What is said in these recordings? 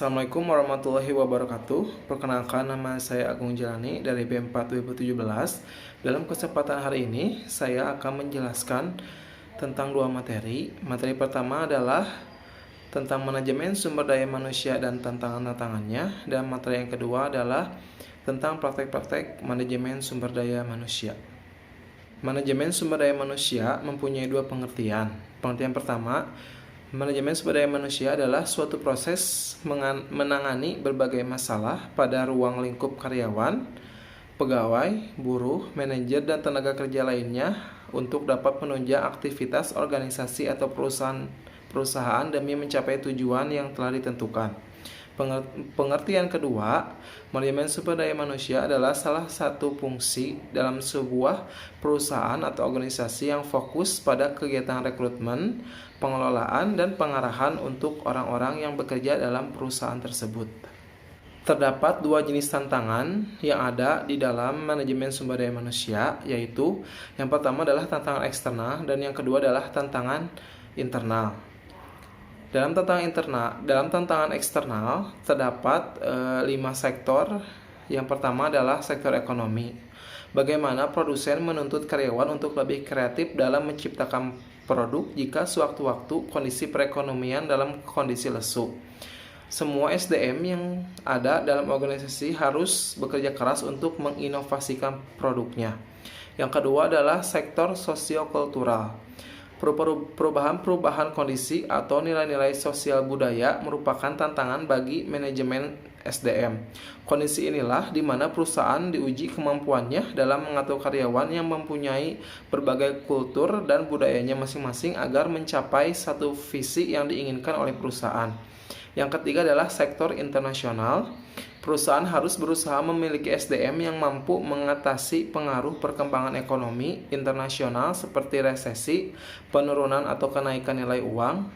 Assalamualaikum warahmatullahi wabarakatuh. Perkenalkan, nama saya Agung Jalani dari B4 2017. Dalam kesempatan hari ini, saya akan menjelaskan tentang dua materi. Materi pertama adalah tentang manajemen sumber daya manusia dan tantangan-tantangannya, dan materi yang kedua adalah tentang praktek-praktek manajemen sumber daya manusia. Manajemen sumber daya manusia mempunyai dua pengertian. Pengertian pertama, manajemen sumber daya manusia adalah suatu proses menangani berbagai masalah pada ruang lingkup karyawan, pegawai, buruh, manajer, dan tenaga kerja lainnya untuk dapat menunjang aktivitas organisasi atau perusahaan demi mencapai tujuan yang telah ditentukan. Pengertian kedua, manajemen sumber daya manusia adalah salah satu fungsi dalam sebuah perusahaan atau organisasi yang fokus pada kegiatan rekrutmen, pengelolaan, dan pengarahan untuk orang-orang yang bekerja dalam perusahaan tersebut. Terdapat dua jenis tantangan yang ada di dalam manajemen sumber daya manusia, yaitu yang pertama adalah tantangan eksternal dan yang kedua adalah tantangan internal. Dalam tantangan eksternal terdapat 5 sektor. Yang pertama adalah sektor ekonomi. Bagaimana produsen menuntut karyawan untuk lebih kreatif dalam menciptakan produk jika sewaktu-waktu kondisi perekonomian dalam kondisi lesu. Semua SDM yang ada dalam organisasi harus bekerja keras untuk menginovasikan produknya. Yang kedua adalah sektor sosiokultural. Perubahan kondisi atau nilai-nilai sosial budaya merupakan tantangan bagi manajemen SDM. Kondisi inilah di mana perusahaan diuji kemampuannya dalam mengatur karyawan yang mempunyai berbagai kultur dan budayanya masing-masing agar mencapai satu visi yang diinginkan oleh perusahaan. Yang ketiga adalah sektor internasional. Perusahaan harus berusaha memiliki SDM yang mampu mengatasi pengaruh perkembangan ekonomi internasional seperti resesi, penurunan atau kenaikan nilai uang.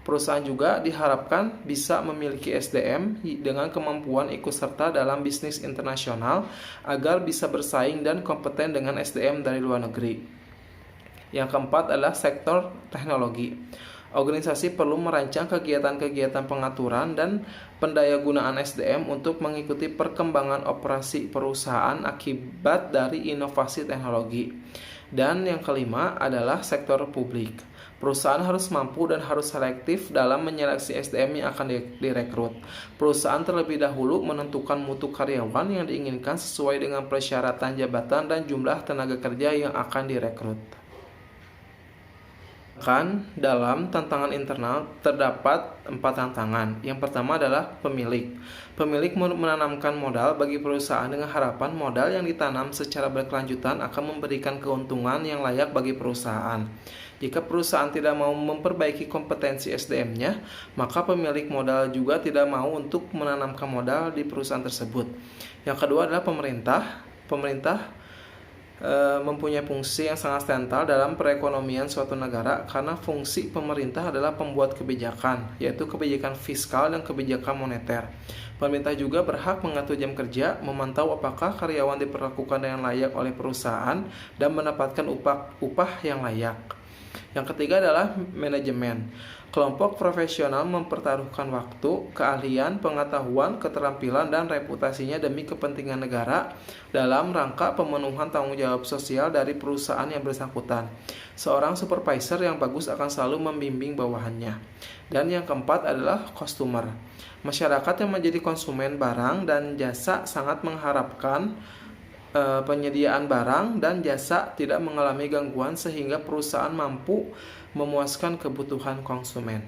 Perusahaan juga diharapkan bisa memiliki SDM dengan kemampuan ikut serta dalam bisnis internasional agar bisa bersaing dan kompeten dengan SDM dari luar negeri. Yang keempat adalah sektor teknologi. Organisasi perlu merancang kegiatan-kegiatan pengaturan dan pendayagunaan SDM untuk mengikuti perkembangan operasi perusahaan akibat dari inovasi teknologi. Dan yang kelima adalah sektor publik. Perusahaan harus mampu dan harus selektif dalam menyeleksi SDM yang akan direkrut. Perusahaan terlebih dahulu menentukan mutu karyawan yang diinginkan sesuai dengan persyaratan jabatan dan jumlah tenaga kerja yang akan direkrut. Dalam tantangan internal terdapat 4 tantangan. Yang pertama adalah pemilik. Pemilik menanamkan modal bagi perusahaan dengan harapan modal yang ditanam secara berkelanjutan akan memberikan keuntungan yang layak bagi perusahaan. Jika perusahaan tidak mau memperbaiki kompetensi SDM-nya, maka pemilik modal juga tidak mau untuk menanamkan modal di perusahaan tersebut. Yang kedua adalah pemerintah. Pemerintah mempunyai fungsi yang sangat sentral dalam perekonomian suatu negara karena fungsi pemerintah adalah pembuat kebijakan, yaitu kebijakan fiskal dan kebijakan moneter. Pemerintah juga berhak mengatur jam kerja, memantau apakah karyawan diperlakukan dengan layak oleh perusahaan, dan mendapatkan upah yang layak. Yang ketiga adalah manajemen. Kelompok profesional mempertaruhkan waktu, keahlian, pengetahuan, keterampilan, dan reputasinya demi kepentingan negara dalam rangka pemenuhan tanggung jawab sosial dari perusahaan yang bersangkutan. Seorang supervisor yang bagus akan selalu membimbing bawahannya. Dan yang keempat adalah customer. Masyarakat yang menjadi konsumen barang dan jasa sangat mengharapkan penyediaan barang dan jasa tidak mengalami gangguan sehingga perusahaan mampu memuaskan kebutuhan konsumen.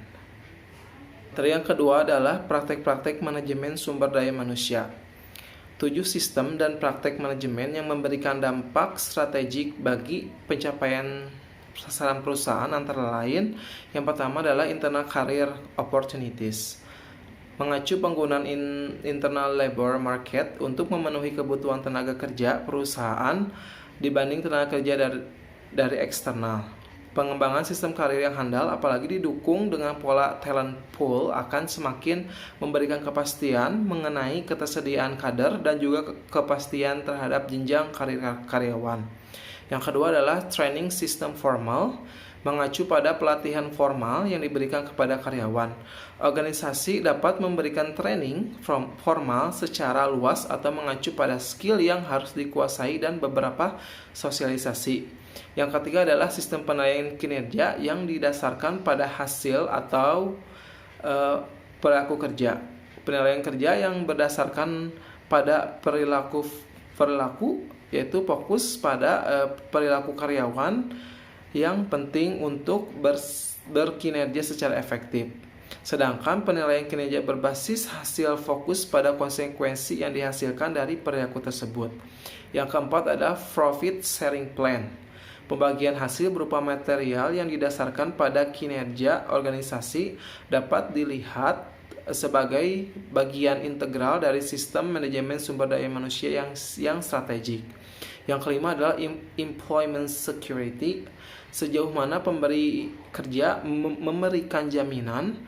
Yang kedua adalah praktek-praktek manajemen sumber daya manusia. 7 sistem dan praktek manajemen yang memberikan dampak strategik bagi pencapaian sasaran perusahaan antara lain. Yang pertama adalah internal career opportunities. Mengacu penggunaan internal labor market untuk memenuhi kebutuhan tenaga kerja perusahaan dibanding tenaga kerja dari eksternal. Pengembangan sistem karir yang handal apalagi didukung dengan pola talent pool akan semakin memberikan kepastian mengenai ketersediaan kader dan juga kepastian terhadap jenjang karir karyawan. Yang kedua adalah training system formal. mengacu pada pelatihan formal yang diberikan kepada karyawan. Organisasi dapat memberikan training formal secara luas atau mengacu pada skill yang harus dikuasai dan beberapa sosialisasi. Yang ketiga adalah sistem penilaian kinerja yang didasarkan pada hasil atau perilaku kerja. Penilaian kerja yang berdasarkan pada perilaku yaitu fokus pada perilaku karyawan yang penting untuk berkinerja secara efektif. Sedangkan penilaian kinerja berbasis hasil fokus pada konsekuensi yang dihasilkan dari perilaku tersebut. Yang keempat adalah profit sharing plan. Pembagian hasil berupa material yang didasarkan pada kinerja organisasi dapat dilihat sebagai bagian integral dari sistem manajemen sumber daya manusia yang strategik. Yang kelima adalah employment security. Sejauh mana pemberi kerja memberikan jaminan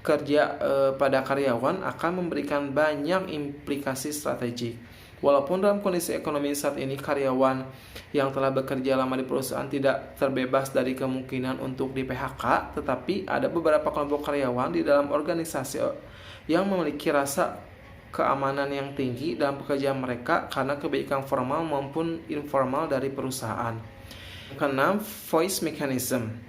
kerja pada karyawan akan memberikan banyak implikasi strategik. Walaupun dalam kondisi ekonomi saat ini karyawan yang telah bekerja lama di perusahaan tidak terbebas dari kemungkinan untuk di PHK, tetapi ada beberapa kelompok karyawan di dalam organisasi yang memiliki rasa keamanan yang tinggi dalam pekerjaan mereka karena kebaikan formal maupun informal dari perusahaan. Keenam, voice mechanism.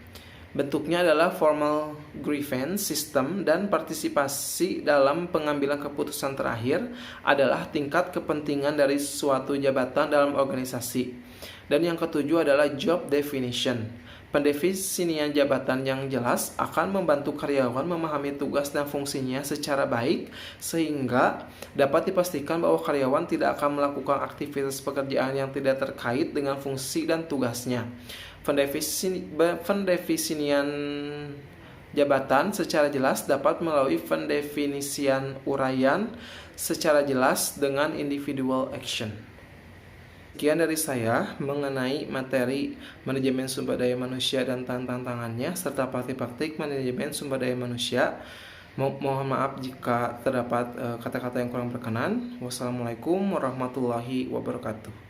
Bentuknya adalah formal grievance system dan partisipasi dalam pengambilan keputusan terakhir adalah tingkat kepentingan dari suatu jabatan dalam organisasi. Dan yang ketujuh adalah job definition. Pendefinisian jabatan yang jelas akan membantu karyawan memahami tugas dan fungsinya secara baik sehingga dapat dipastikan bahwa karyawan tidak akan melakukan aktivitas pekerjaan yang tidak terkait dengan fungsi dan tugasnya. Pendefinisian jabatan secara jelas dapat melalui pendefinisian uraian secara jelas dengan individual action. Sekian dari saya mengenai materi manajemen sumber daya manusia dan tantangannya serta praktik-praktik manajemen sumber daya manusia. Mohon maaf jika terdapat kata-kata yang kurang berkenan. Wassalamualaikum warahmatullahi wabarakatuh.